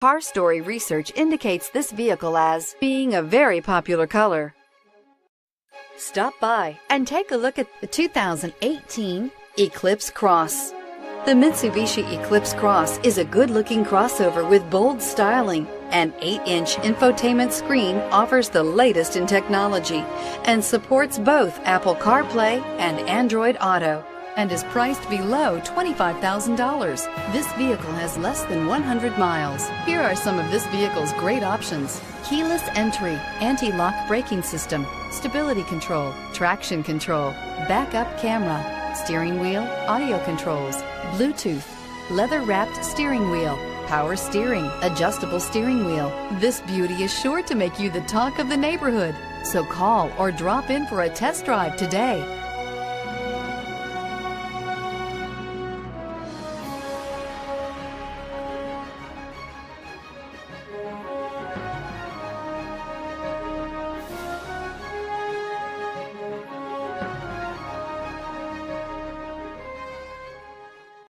Car Story research indicates this vehicle as being a very popular color. Stop by and take a look at the 2018 Eclipse Cross. The Mitsubishi Eclipse Cross is a good-looking crossover with bold styling. An 8-inch infotainment screen offers the latest in technology and supports both Apple CarPlay and Android Auto, and is priced below $25,000. This vehicle has less than 100 miles. Here are some of this vehicle's great options: keyless entry, anti-lock braking system, stability control, traction control, backup camera, steering wheel audio controls, Bluetooth, leather-wrapped steering wheel, power steering, adjustable steering wheel. This beauty is sure to make you the talk of the neighborhood. So call or drop in for a test drive today.